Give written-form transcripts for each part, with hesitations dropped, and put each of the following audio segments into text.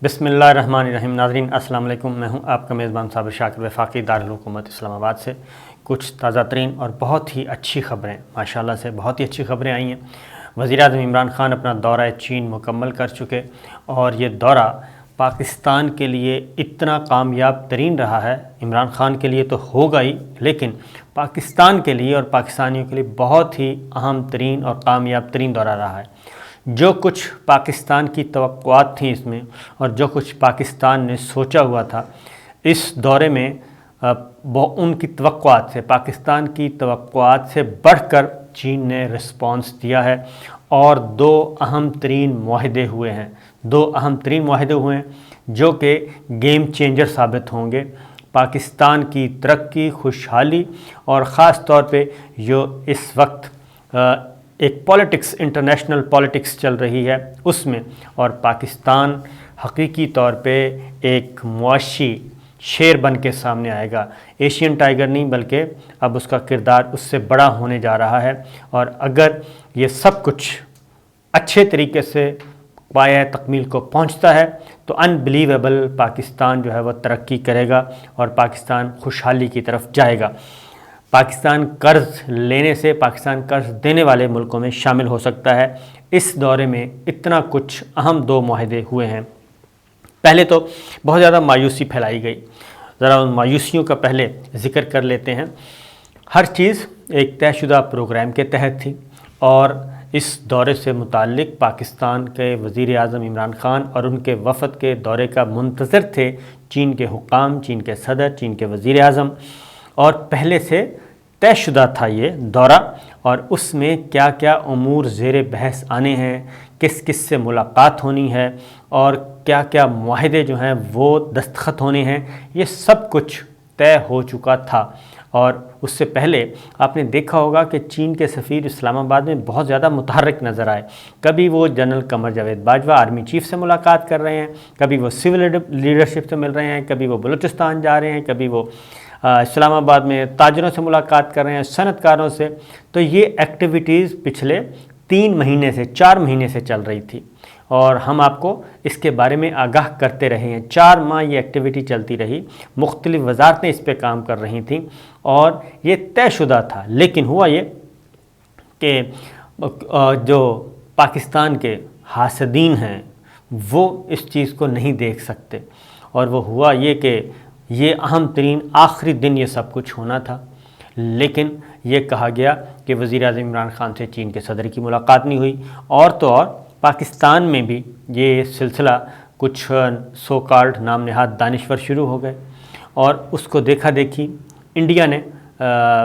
بسم اللہ الرحمن الرحیم۔ ناظرین السلام علیکم، میں ہوں آپ کا میزبان صابر شاکر وفاقی دارالحکومت اسلام آباد سے۔ کچھ تازہ ترین اور بہت ہی اچھی خبریں، ماشاءاللہ سے بہت ہی اچھی خبریں آئی ہیں۔ وزیر اعظم عمران خان اپنا دورہ چین مکمل کر چکے اور یہ دورہ پاکستان کے لیے اتنا کامیاب ترین رہا ہے۔ عمران خان کے لیے تو ہوگا ہی، لیکن پاکستان کے لیے اور پاکستانیوں کے لیے بہت ہی اہم ترین اور کامیاب ترین دورہ رہا ہے۔ جو کچھ پاکستان کی توقعات تھیں اس میں، اور جو کچھ پاکستان نے سوچا ہوا تھا اس دورے میں، ان کی توقعات سے، پاکستان کی توقعات سے بڑھ کر چین نے رسپانس دیا ہے اور دو اہم ترین معاہدے ہوئے ہیں جو کہ گیم چینجر ثابت ہوں گے۔ پاکستان کی ترقی، خوشحالی اور خاص طور پہ جو اس وقت ایک پولیٹکس، انٹرنیشنل پولیٹکس چل رہی ہے اس میں، اور پاکستان حقیقی طور پہ ایک معاشی شیر بن کے سامنے آئے گا۔ ایشین ٹائیگر نہیں، بلکہ اب اس کا کردار اس سے بڑا ہونے جا رہا ہے، اور اگر یہ سب کچھ اچھے طریقے سے پایۂ تکمیل کو پہنچتا ہے تو انبلیویبل پاکستان جو ہے وہ ترقی کرے گا اور پاکستان خوشحالی کی طرف جائے گا۔ پاکستان قرض لینے سے پاکستان قرض دینے والے ملکوں میں شامل ہو سکتا ہے۔ اس دورے میں اتنا کچھ اہم دو معاہدے ہوئے ہیں۔ پہلے تو بہت زیادہ مایوسی پھیلائی گئی، ذرا ان مایوسیوں کا پہلے ذکر کر لیتے ہیں۔ ہر چیز ایک طے شدہ پروگرام کے تحت تھی، اور اس دورے سے متعلق پاکستان کے وزیر اعظم عمران خان اور ان کے وفد کے دورے کا منتظر تھے چین کے حکام، چین کے صدر، چین کے وزیر اعظم، اور پہلے سے طے شدہ تھا یہ دورہ، اور اس میں کیا کیا امور زیر بحث آنے ہیں، کس کس سے ملاقات ہونی ہے، اور کیا کیا معاہدے جو ہیں وہ دستخط ہونے ہیں، یہ سب کچھ طے ہو چکا تھا۔ اور اس سے پہلے آپ نے دیکھا ہوگا کہ چین کے سفیر اسلام آباد میں بہت زیادہ متحرک نظر آئے۔ کبھی وہ general Qamar Javed Bajwa army chief سے ملاقات کر رہے ہیں، کبھی وہ سول لیڈرشپ سے مل رہے ہیں، کبھی وہ بلوچستان جا رہے ہیں، کبھی وہ اسلام آباد میں تاجروں سے ملاقات کر رہے ہیں، صنعت کاروں سے۔ تو یہ ایکٹیویٹیز پچھلے 4 مہینے سے چل رہی تھی، اور ہم آپ کو اس کے بارے میں آگاہ کرتے رہے ہیں۔ 4 ماہ یہ ایکٹیویٹی چلتی رہی، مختلف وزارتیں اس پہ کام کر رہی تھیں، اور یہ طے شدہ تھا۔ لیکن ہوا یہ کہ جو پاکستان کے حاسدین ہیں وہ اس چیز کو نہیں دیکھ سکتے، اور وہ ہوا یہ کہ یہ اہم ترین آخری دن یہ سب کچھ ہونا تھا، لیکن یہ کہا گیا کہ وزیر اعظم عمران خان سے چین کے صدر کی ملاقات نہیں ہوئی، اور تو اور پاکستان میں بھی یہ سلسلہ کچھ سو کالڈ نام نہاد دانشور شروع ہو گئے، اور اس کو دیکھا دیکھی انڈیا نے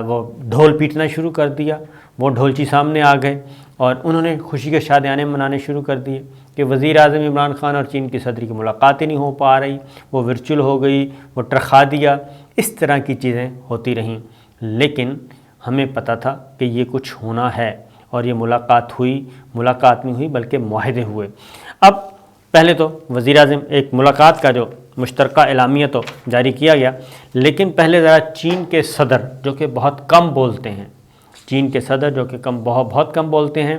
وہ ڈھول پیٹنا شروع کر دیا۔ وہ ڈھولچی سامنے آ گئے اور انہوں نے خوشی کے شادیانے منانے شروع کر دیے کہ وزیر اعظم عمران خان اور چین کی صدر کی ملاقات ہی نہیں ہو پا رہی، وہ ورچوئل ہو گئی، وہ ٹرخا دیا، اس طرح کی چیزیں ہوتی رہیں۔ لیکن ہمیں پتہ تھا کہ یہ کچھ ہونا ہے، اور یہ ملاقات نہیں ہوئی بلکہ معاہدے ہوئے۔ اب پہلے تو وزیر اعظم ایک ملاقات کا جو مشترکہ اعلامیہ تو جاری کیا گیا، لیکن پہلے ذرا چین کے صدر جو کہ بہت کم بولتے ہیں، بہت کم بولتے ہیں،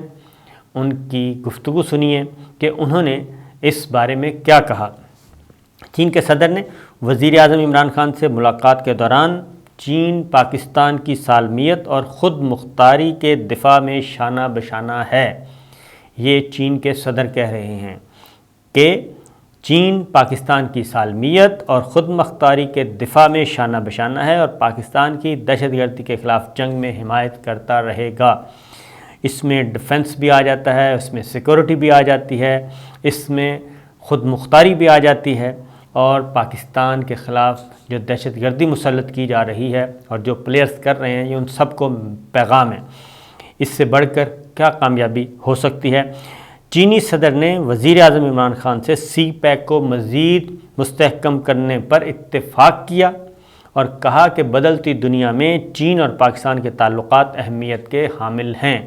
ان کی گفتگو سنیے کہ انہوں نے اس بارے میں کیا کہا۔ چین کے صدر نے وزیر اعظم عمران خان سے ملاقات کے دوران چین پاکستان کی سالمیت اور خود مختاری کے دفاع میں شانہ بشانہ ہے۔ یہ چین کے صدر کہہ رہے ہیں کہ چین پاکستان کی سالمیت اور خود مختاری کے دفاع میں شانہ بشانہ ہے، اور پاکستان کی دہشت گردی کے خلاف جنگ میں حمایت کرتا رہے گا۔ اس میں ڈیفنس بھی آ جاتا ہے، اس میں سیکورٹی بھی آ جاتی ہے، اس میں خود مختاری بھی آ جاتی ہے، اور پاکستان کے خلاف جو دہشت گردی مسلط کی جا رہی ہے اور جو پلیئرز کر رہے ہیں، یہ ان سب کو پیغام ہے۔ اس سے بڑھ کر کیا کامیابی ہو سکتی ہے؟ چینی صدر نے وزیر اعظم عمران خان سے سی پیک کو مزید مستحکم کرنے پر اتفاق کیا، اور کہا کہ بدلتی دنیا میں چین اور پاکستان کے تعلقات اہمیت کے حامل ہیں۔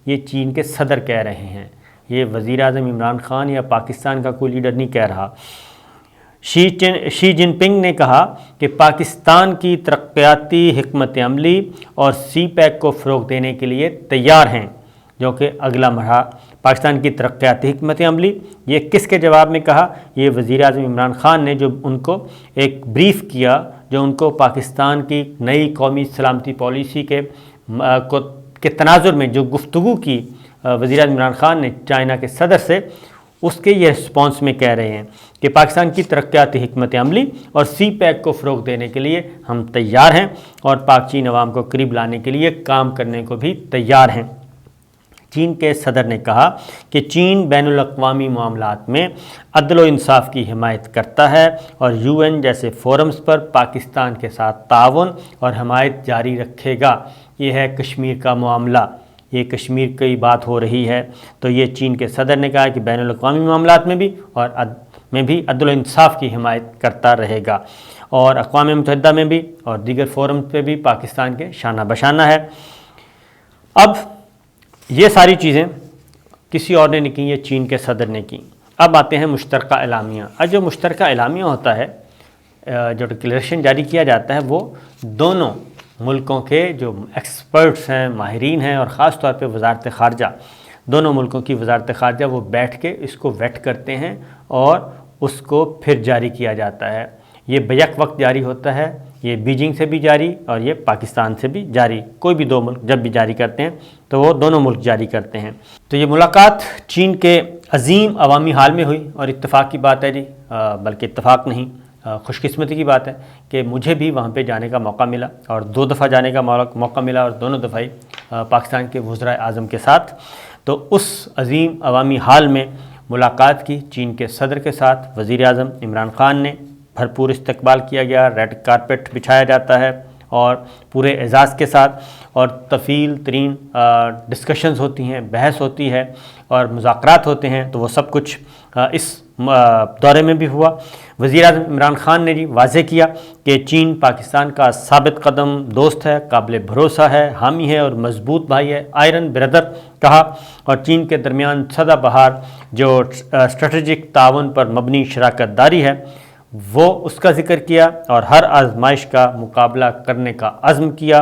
یہ چین کے صدر کہہ رہے ہیں، یہ وزیر اعظم عمران خان یا پاکستان کا کوئی لیڈر نہیں کہہ رہا۔ شی جن پنگ نے کہا کہ پاکستان کی ترقیاتی حکمت عملی اور سی پیک کو فروغ دینے کے لیے تیار ہیں، جو کہ اگلا مرحلہ پاکستان کی ترقیاتی حکمت عملی، یہ کس کے جواب میں کہا؟ یہ وزیر اعظم عمران خان نے جو ان کو ایک بریف کیا، جو ان کو پاکستان کی نئی قومی سلامتی پالیسی کے تناظر میں جو گفتگو کی وزیر اعظم عمران خان نے چائنا کے صدر سے، اس کے یہ رسپانس میں کہہ رہے ہیں کہ پاکستان کی ترقیاتی حکمت عملی اور سی پیک کو فروغ دینے کے لیے ہم تیار ہیں اور پاک چین عوام کو قریب لانے کے لیے کام کرنے کو بھی تیار ہیں۔ چین کے صدر نے کہا کہ چین بین الاقوامی معاملات میں عدل و انصاف کی حمایت کرتا ہے اور UN جیسے فورمز پر پاکستان کے ساتھ تعاون اور حمایت جاری رکھے گا۔ یہ ہے کشمیر کا معاملہ، یہ کشمیر کی بات ہو رہی ہے، تو یہ چین کے صدر نے کہا کہ بین الاقوامی معاملات میں بھی اور عدل و انصاف کی حمایت کرتا رہے گا، اور اقوام متحدہ میں بھی اور دیگر فورم پہ بھی پاکستان کے شانہ بشانہ ہے۔ اب یہ ساری چیزیں کسی اور نے نہیں کی، یہ چین کے صدر نے کی۔ اب آتے ہیں مشترکہ اعلامیہ۔ اب جو مشترکہ اعلامیہ ہوتا ہے، جو ڈکلیریشن جاری کیا جاتا ہے، وہ دونوں ملکوں کے جو ایکسپرٹس ہیں، ماہرین ہیں، اور خاص طور پہ وزارت خارجہ، دونوں ملکوں کی وزارت خارجہ وہ بیٹھ کے اس کو ویٹ کرتے ہیں اور اس کو پھر جاری کیا جاتا ہے۔ یہ بیک وقت جاری ہوتا ہے، یہ بیجنگ سے بھی جاری اور یہ پاکستان سے بھی جاری، کوئی بھی دو ملک جب بھی جاری کرتے ہیں تو وہ دونوں ملک جاری کرتے ہیں۔ تو یہ ملاقات چین کے عظیم عوامی حال میں ہوئی اور اتفاق کی بات ہے جی، بلکہ اتفاق نہیں، خوش قسمتی کی بات ہے کہ مجھے بھی وہاں پہ جانے کا موقع ملا، اور 2 دفعہ جانے کا موقع ملا، اور دونوں دفعہ پاکستان کے وزرائے اعظم کے ساتھ۔ تو اس عظیم عوامی حال میں ملاقات کی چین کے صدر کے ساتھ وزیر اعظم عمران خان نے، بھرپور استقبال کیا گیا، ریڈ کارپیٹ بچھایا جاتا ہے اور پورے اعزاز کے ساتھ، اور طویل ترین ڈسکشنز ہوتی ہیں، بحث ہوتی ہے اور مذاکرات ہوتے ہیں، تو وہ سب کچھ اس دورے میں بھی ہوا۔ وزیر اعظم عمران خان نے واضح کیا کہ چین پاکستان کا ثابت قدم دوست ہے، قابل بھروسہ ہے، حامی ہے اور مضبوط بھائی ہے، آئرن بردر کہا، اور چین کے درمیان سدا بہار جو اسٹریٹجک تعاون پر مبنی شراکت داری ہے وہ اس کا ذکر کیا، اور ہر آزمائش کا مقابلہ کرنے کا عزم کیا۔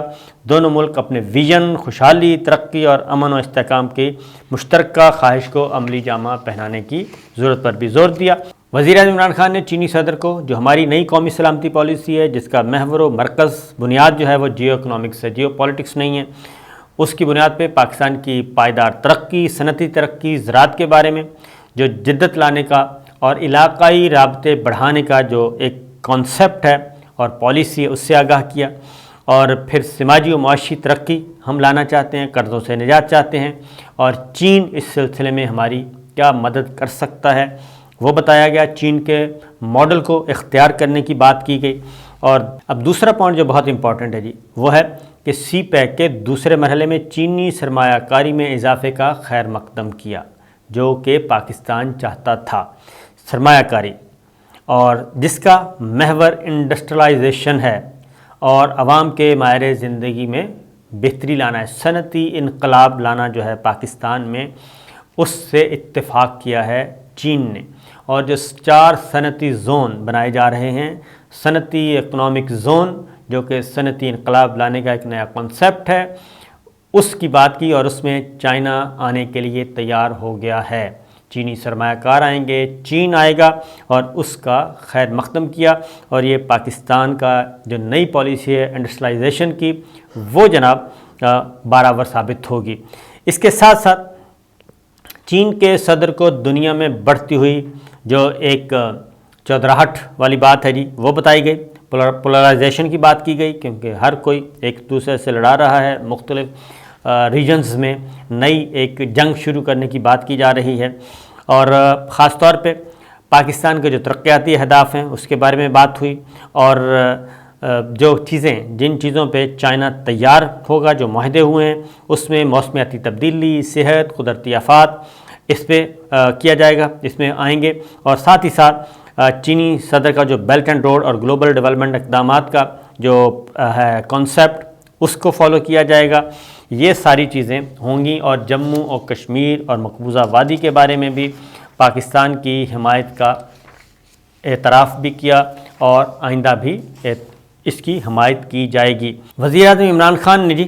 دونوں ملک اپنے ویژن، خوشحالی، ترقی اور امن و استحکام کی مشترکہ خواہش کو عملی جامہ پہنانے کی ضرورت پر بھی زور دیا۔ وزیر اعظم عمران خان نے چینی صدر کو جو ہماری نئی قومی سلامتی پالیسی ہے، جس کا محور و مرکز بنیاد جو ہے وہ جیو اکنامکس ہے، جیو پالیٹکس نہیں ہے، اس کی بنیاد پہ پاکستان کی پائیدار ترقی، صنعتی ترقی، زراعت کے بارے میں جو جدت لانے کا اور علاقائی رابطے بڑھانے کا جو ایک کانسیپٹ ہے اور پالیسی ہے، اس سے آگاہ کیا، اور پھر سماجی و معاشی ترقی ہم لانا چاہتے ہیں، قرضوں سے نجات چاہتے ہیں، اور چین اس سلسلے میں ہماری کیا مدد کر سکتا ہے وہ بتایا گیا۔ چین کے ماڈل کو اختیار کرنے کی بات کی گئی۔ اور اب دوسرا پوائنٹ جو بہت امپورٹنٹ ہے جی، وہ ہے کہ سی پیک کے دوسرے مرحلے میں چینی سرمایہ کاری میں اضافے کا خیر مقدم کیا، جو کہ پاکستان چاہتا تھا، سرمایہ کاری، اور جس کا محور انڈسٹریلائزیشن ہے اور عوام کے معیار زندگی میں بہتری لانا ہے، صنعتی انقلاب لانا جو ہے پاکستان میں، اس سے اتفاق کیا ہے چین نے۔ اور جو 4 صنعتی زون بنائے جا رہے ہیں، صنعتی اکنامک زون جو کہ صنعتی انقلاب لانے کا ایک نیا کنسیپٹ ہے، اس کی بات کی، اور اس میں چائنا آنے کے لیے تیار ہو گیا ہے۔ چینی سرمایہ کار آئیں گے، چین آئے گا، اور اس کا خیر مقدم کیا، اور یہ پاکستان کا جو نئی پالیسی ہے انڈسٹریلائزیشن کی، وہ جناب برابر ثابت ہوگی۔ اس کے ساتھ ساتھ چین کے صدر کو دنیا میں بڑھتی ہوئی جو ایک چودراہٹ والی بات ہے جی، وہ بتائی گئی، پولرائزیشن کی بات کی گئی، کیونکہ ہر کوئی ایک دوسرے سے لڑا رہا ہے، مختلف ریجنز میں نئی ایک جنگ شروع کرنے کی بات کی جا رہی ہے، اور خاص طور پہ پاکستان کے جو ترقیاتی اہداف ہیں اس کے بارے میں بات ہوئی، اور جو چیزیں جن چیزوں پہ چائنا تیار ہوگا، جو معاہدے ہوئے ہیں، اس میں موسمیاتی تبدیلی، صحت، قدرتی آفات، اس پہ کیا جائے گا، اس میں آئیں گے، اور ساتھ ہی ساتھ چینی صدر کا جو بیلٹ اینڈ روڈ اور گلوبل ڈیولپمنٹ اقدامات کا جو ہے کانسیپٹ، اس کو فالو کیا جائے گا۔ یہ ساری چیزیں ہوں گی، اور جموں اور کشمیر اور مقبوضہ وادی کے بارے میں بھی پاکستان کی حمایت کا اعتراف بھی کیا، اور آئندہ بھی اس کی حمایت کی جائے گی۔ وزیر اعظم عمران خان نے جی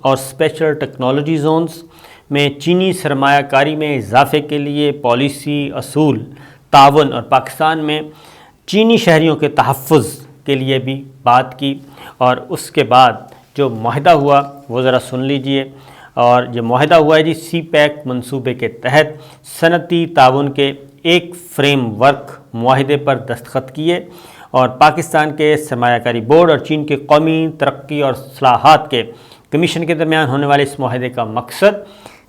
اور اسپیشل ٹیکنالوجی زونز میں چینی سرمایہ کاری میں اضافے کے لیے پالیسی اصول، تعاون اور پاکستان میں چینی شہریوں کے تحفظ کے لیے بھی بات کی۔ اور اس کے بعد جو معاہدہ ہوا وہ ذرا سن لیجئے۔ اور جو معاہدہ ہوا ہے جی، سی پیک منصوبے کے تحت صنعتی تعاون کے ایک فریم ورک معاہدے پر دستخط کیے، اور پاکستان کے سرمایہ کاری بورڈ اور چین کے قومی ترقی اور اصلاحات کے کمیشن کے درمیان ہونے والے اس معاہدے کا مقصد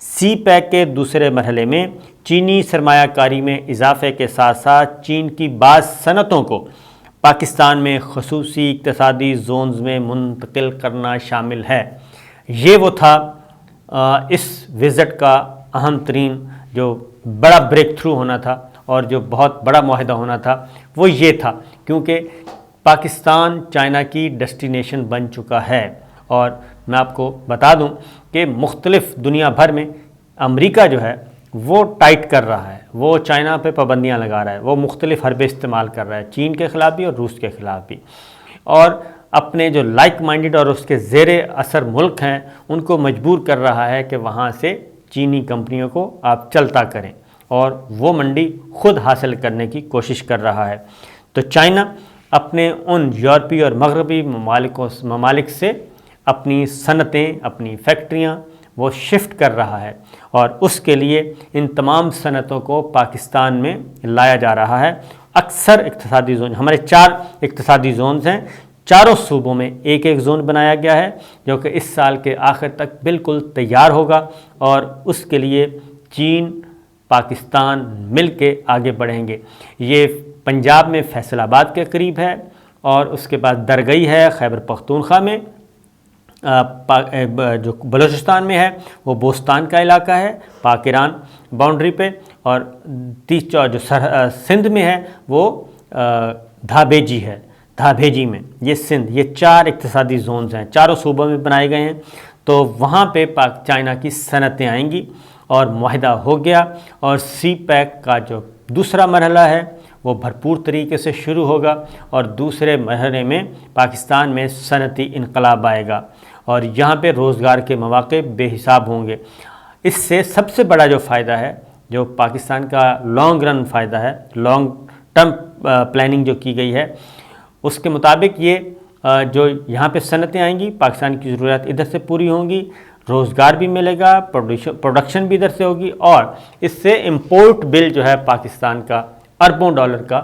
سی پیک کے دوسرے مرحلے میں چینی سرمایہ کاری میں اضافے کے ساتھ ساتھ چین کی بعض صنعتوں کو پاکستان میں خصوصی اقتصادی زونز میں منتقل کرنا شامل ہے۔ یہ وہ تھا اس وزٹ کا اہم ترین جو بڑا بریک تھرو ہونا تھا، اور جو بہت بڑا معاہدہ ہونا تھا وہ یہ تھا، کیونکہ پاکستان چائنا کی ڈیسٹینیشن بن چکا ہے۔ اور میں آپ کو بتا دوں کہ مختلف دنیا بھر میں امریکہ جو ہے وہ ٹائٹ کر رہا ہے، وہ چائنا پہ پابندیاں لگا رہا ہے، وہ مختلف حربے استعمال کر رہا ہے، چین کے خلاف بھی اور روس کے خلاف بھی، اور اپنے جو لائک مائنڈڈ اور اس کے زیر اثر ملک ہیں ان کو مجبور کر رہا ہے کہ وہاں سے چینی کمپنیوں کو آپ چلتا کریں، اور وہ منڈی خود حاصل کرنے کی کوشش کر رہا ہے۔ تو چائنا اپنے ان یورپی اور مغربی ممالک سے اپنی صنعتیں، اپنی فیکٹریاں وہ شفٹ کر رہا ہے، اور اس کے لیے ان تمام صنعتوں کو پاکستان میں لایا جا رہا ہے۔ اکثر اقتصادی زون، ہمارے 4 اقتصادی زونز ہیں، چاروں صوبوں میں ایک ایک زون بنایا گیا ہے جو کہ اس سال کے آخر تک بالکل تیار ہوگا، اور اس کے لیے چین، پاکستان مل کے آگے بڑھیں گے۔ یہ پنجاب میں فیصل آباد کے قریب ہے، اور اس کے بعد درگئی ہے خیبر پختونخوا میں، جو بلوچستان میں ہے وہ بوستان کا علاقہ ہے پاک ایران باؤنڈری پہ، اور جو سندھ میں ہے وہ دھابیجی ہے، دھابیجی میں یہ سندھ۔ یہ 4 اقتصادی زونز ہیں، چاروں صوبوں میں بنائے گئے ہیں۔ تو وہاں پہ چائنا کی صنعتیں آئیں گی، اور معاہدہ ہو گیا، اور سی پیک کا جو دوسرا مرحلہ ہے وہ بھرپور طریقے سے شروع ہوگا، اور دوسرے مرحلے میں پاکستان میں صنعتی انقلاب آئے گا، اور یہاں پہ روزگار کے مواقع بے حساب ہوں گے۔ اس سے سب سے بڑا جو فائدہ ہے، جو پاکستان کا لانگ رن فائدہ ہے، لانگ ٹرم پلاننگ جو کی گئی ہے، اس کے مطابق یہ جو یہاں پہ صنعتیں آئیں گی، پاکستان کی ضروریات ادھر سے پوری ہوں گی، روزگار بھی ملے گا، پروڈکشن بھی ادھر سے ہوگی، اور اس سے امپورٹ بل جو ہے پاکستان کا اربوں ڈالر کا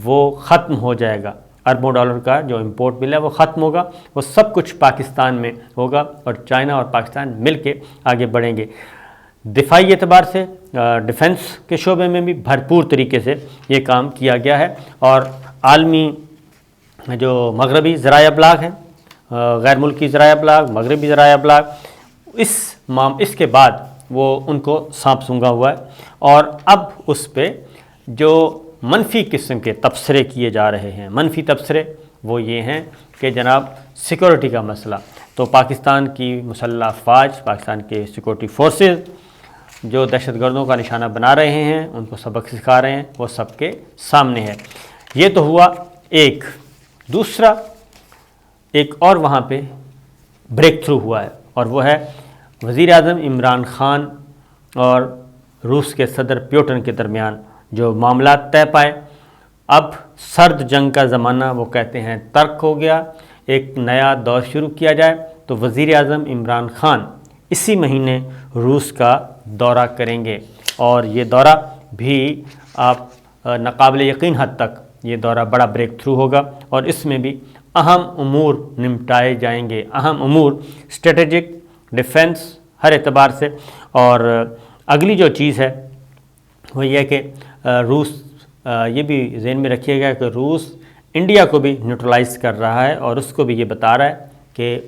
وہ ختم ہو جائے گا۔ اربوں ڈالر کا جو امپورٹ بل ہے وہ ختم ہوگا، وہ سب کچھ پاکستان میں ہوگا، اور چائنا اور پاکستان مل کے آگے بڑھیں گے۔ دفاعی اعتبار سے ڈیفنس کے شعبے میں بھی بھرپور طریقے سے یہ کام کیا گیا ہے، اور عالمی جو مغربی ذرائع ابلاغ ہیں، غیر ملکی ذرائع ابلاغ، مغربی ذرائع ابلاغ، اس کے بعد وہ ان کو سانپ سونگھا ہوا ہے، اور اب اس پہ جو منفی قسم کے تبصرے کیے جا رہے ہیں، منفی تبصرے وہ یہ ہیں کہ جناب سیکورٹی کا مسئلہ، تو پاکستان کی مسلح افواج، پاکستان کے سیکورٹی فورسز جو دہشت گردوں کا نشانہ بنا رہے ہیں، ان کو سبق سکھا رہے ہیں، وہ سب کے سامنے ہے۔ یہ تو ہوا ایک۔ دوسرا ایک اور وہاں پہ بریک تھرو ہوا ہے، اور وہ ہے وزیر اعظم عمران خان اور روس کے صدر پیوٹن کے درمیان جو معاملات طے پائے۔ اب سرد جنگ کا زمانہ وہ کہتے ہیں ترک ہو گیا، ایک نیا دور شروع کیا جائے۔ تو وزیر اعظم عمران خان اسی مہینے روس کا دورہ کریں گے، اور یہ دورہ بھی آپ ناقابل یقین حد تک یہ دورہ بڑا بریک تھرو ہوگا، اور اس میں بھی اہم امور نمٹائے جائیں گے، اہم امور اسٹریٹجک، ڈیفنس ہر اعتبار سے۔ اور اگلی جو چیز ہے وہ یہ کہ روس، یہ بھی ذہن میں رکھیے گا کہ روس انڈیا کو بھی نیوٹرلائز کر رہا ہے، اور اس کو بھی یہ بتا رہا ہے کہ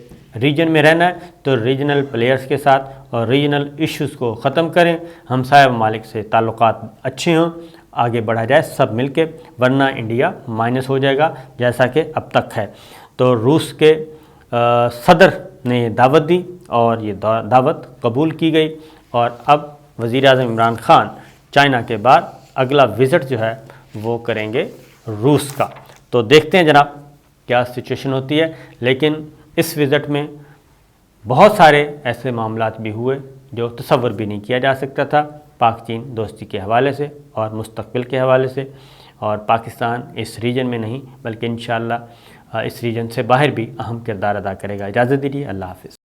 ریجن میں رہنا ہے تو ریجنل پلیئرز کے ساتھ اور ریجنل ایشوز کو ختم کریں، ہمسایہ ممالک سے تعلقات اچھے ہوں، آگے بڑھا جائے سب مل کے، ورنہ انڈیا مائنس ہو جائے گا جیسا کہ اب تک ہے۔ تو روس کے صدر نے دعوت دی، اور یہ دعوت قبول کی گئی، اور اب وزیر اعظم عمران خان چائنا کے بعد اگلا وزٹ جو ہے وہ کریں گے روس کا۔ تو دیکھتے ہیں جناب کیا سچویشن ہوتی ہے، لیکن اس وزٹ میں بہت سارے ایسے معاملات بھی ہوئے جو تصور بھی نہیں کیا جا سکتا تھا پاک چین دوستی کے حوالے سے اور مستقبل کے حوالے سے، اور پاکستان اس ریجن میں نہیں بلکہ انشاءاللہ اس ریجن سے باہر بھی اہم کردار ادا کرے گا۔ اجازت دیجیے، اللہ حافظ۔